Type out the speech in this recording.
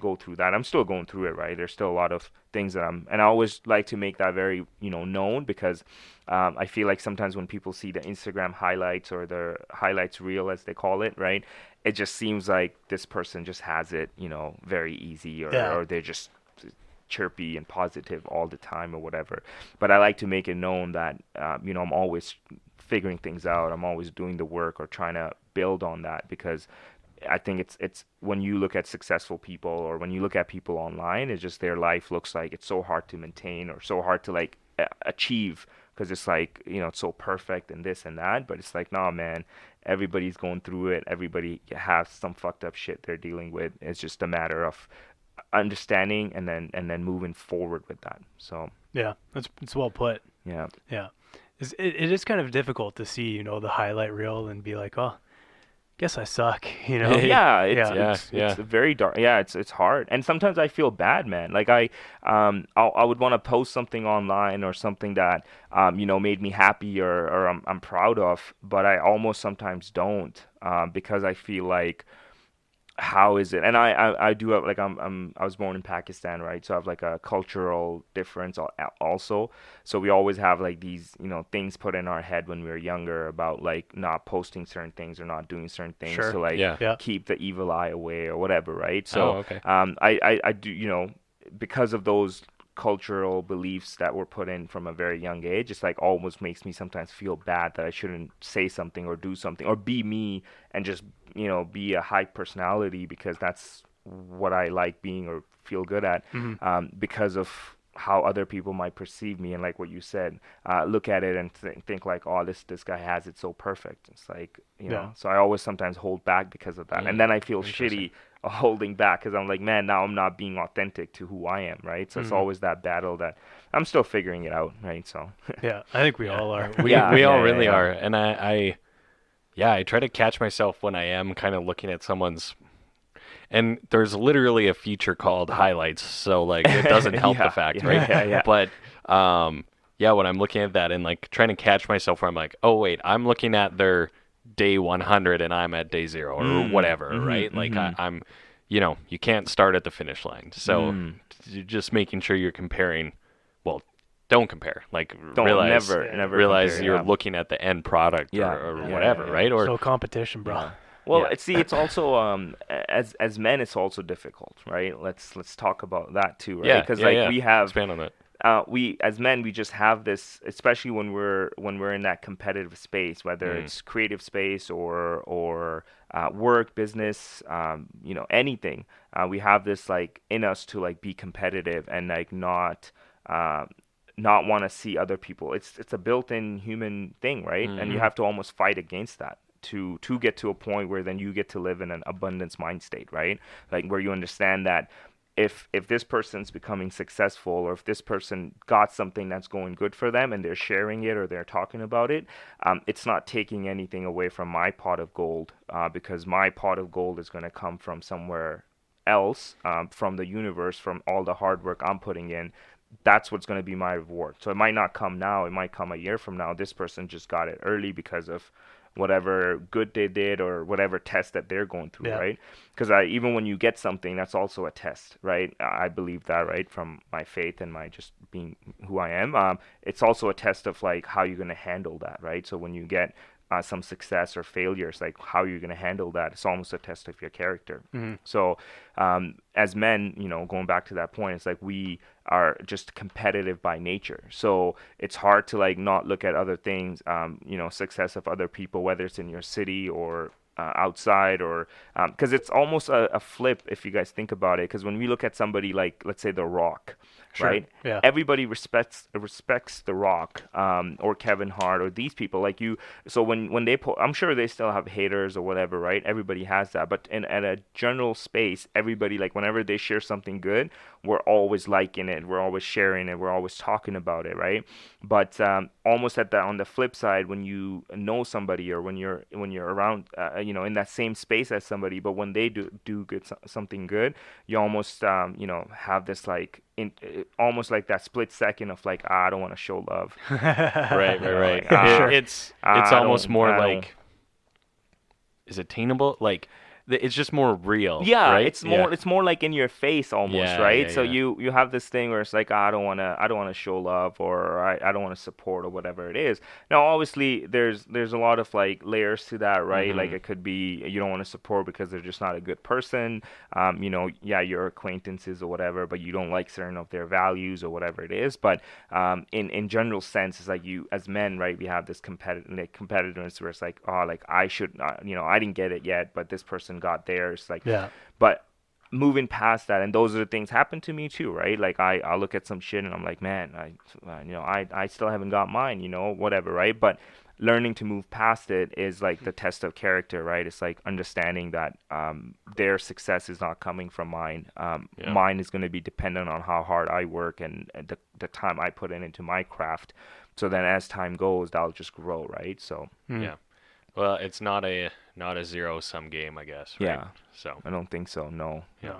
go through that. I'm still going through it, right? There's still a lot of things that and I always like to make that very, known, because I feel like sometimes when people see the Instagram highlights or the highlights reel, as they call it, right? It just seems like this person just has it, very easy, Yeah. or they're just chirpy and positive all the time or whatever. But I like to make it known that, I'm always figuring things out. I'm always doing the work or trying to build on that, because I think it's when you look at successful people, or when you look at people online, it's just their life looks like it's so hard to maintain or so hard to like achieve, because it's like, it's so perfect and this and that. But it's like, nah, man, everybody's going through it. Everybody has some fucked up shit they're dealing with. It's just a matter of understanding and then moving forward with that. So Yeah, it's well put. yeah. Yeah, it is kind of difficult to see, the highlight reel and be like, oh, guess I suck, Yeah, it's Yeah, Yeah, it's yeah. it's very dark. Yeah, it's hard, and sometimes I feel bad, man. Like I would want to post something online or something that made me happy, or I'm proud of, but I almost sometimes don't, because I feel like, how is it? And I do have, like, I was born in Pakistan, right? So I have like a cultural difference also. So we always have like these, things put in our head when we were younger about like not posting certain things or not doing certain things sure. to like Yeah. Yeah. keep the evil eye away or whatever, right? Oh, So okay. I do, because of those cultural beliefs that were put in from a very young age, it's like almost makes me sometimes feel bad that I shouldn't say something or do something or be me, and just, be a high personality, because that's what I like being or feel good at, Hmm. because of how other people might perceive me. And like what you said, look at it and think like, oh, this guy has it so perfect. It's like, Yeah. so I always sometimes hold back because of that, and then I feel Interesting. shitty holding back, because I'm like, man, now I'm not being authentic to who I am, right? So it's Hmm. always that battle that I'm still figuring it out, right? So Yeah, I think we Yeah. all are. We yeah, we all yeah, yeah, really yeah. are. And I try to catch myself when I am kind of looking at someone's, and there's literally a feature called highlights, so like it doesn't help the Yeah, fact, yeah, right? yeah, yeah. But yeah, when I'm looking at that and like trying to catch myself where I'm like, "Oh wait, I'm looking at their day 100 and I'm at day 0 or whatever," right? Like I'm you can't start at the finish line. So you're just making sure you're comparing, well, don't compare. Like Don't realize never Yeah. never realize compare. you're Yeah, looking at the end product, yeah, or yeah, whatever, yeah, yeah. right? Or So competition, bro. Yeah. Well, yeah. see, it's also as men, it's also difficult, right? Let's talk about that too, right? Yeah, Because yeah, like yeah. we have Expand on that. we as men, we just have this, especially when we're in that competitive space, whether Mm. it's creative space or work, business, anything. We have this like in us to like be competitive and like uh, not want to see other people. It's a built-in human thing, right? And you Mm-hmm. Hmm. have to almost fight against that to get to a point where then you get to live in an abundance mind state, right? Like where you understand that if this person's becoming successful, or if this person got something that's going good for them and they're sharing it or they're talking about it, it's not taking anything away from my pot of gold, because my pot of gold is going to come from somewhere else, from the universe, from all the hard work I'm putting in. That's what's going to be my reward. So it might not come now, it might come a year from now. This person just got it early because of whatever good they did or whatever test that they're going through, Yeah. right? Because even when you get something, that's also a test, right? I believe that, right, from my faith and my just being who I am. It's also a test of like how you're going to handle that, right? So when you get some success or failures, like how you're going to handle that, it's almost a test of your character. Hmm. So as men, going back to that point, it's like we are just competitive by nature. So it's hard to like not look at other things, success of other people, whether it's in your city or outside, or because it's almost a flip if you guys think about it. Because when we look at somebody like, let's say, The Rock, Sure. right? Yeah. Everybody respects The Rock, or Kevin Hart, or these people like you. So when they I'm sure they still have haters or whatever, right? Everybody has that, but in at a general space, everybody, like, whenever they share something good, we're always liking it, we're always sharing it, we're always talking about it, right? But almost at the on the flip side, when you know somebody, or when you're around, in that same space as somebody, but when they do good something good, you almost have this like almost like that split second of like, I don't want to show love, Right, right, right. like, Sure. It's I almost don't more I don't like, is it attainable? Like it's just more real. Yeah, right? it's more like in your face almost, Yeah, right? yeah, So yeah. you have this thing where it's like, I don't wanna show love, or I don't wanna support, or whatever it is. Now obviously there's a lot of like layers to that, right? Like Mm-hmm. it could be you don't want to support because they're just not a good person. Yeah, your acquaintances or whatever, but you don't like certain of their values or whatever it is. But in general sense, it's like you as men, right? We have this competitiveness where it's like, oh, like I should, I didn't get it yet, but this person got theirs. Like, Yeah. but moving past that, and those are the things happen to me too, right? Like I look at some shit and I'm like, man, I still haven't got mine, whatever, right? But learning to move past it is like the test of character, right? It's like understanding that their success is not coming from mine. Yeah. Mine is going to be dependent on how hard I work and the time I put into my craft. So then as time goes, that'll just grow, right? So Yeah. Well, it's not a zero sum game, I guess. Right? yeah, So I don't think so. No. yeah.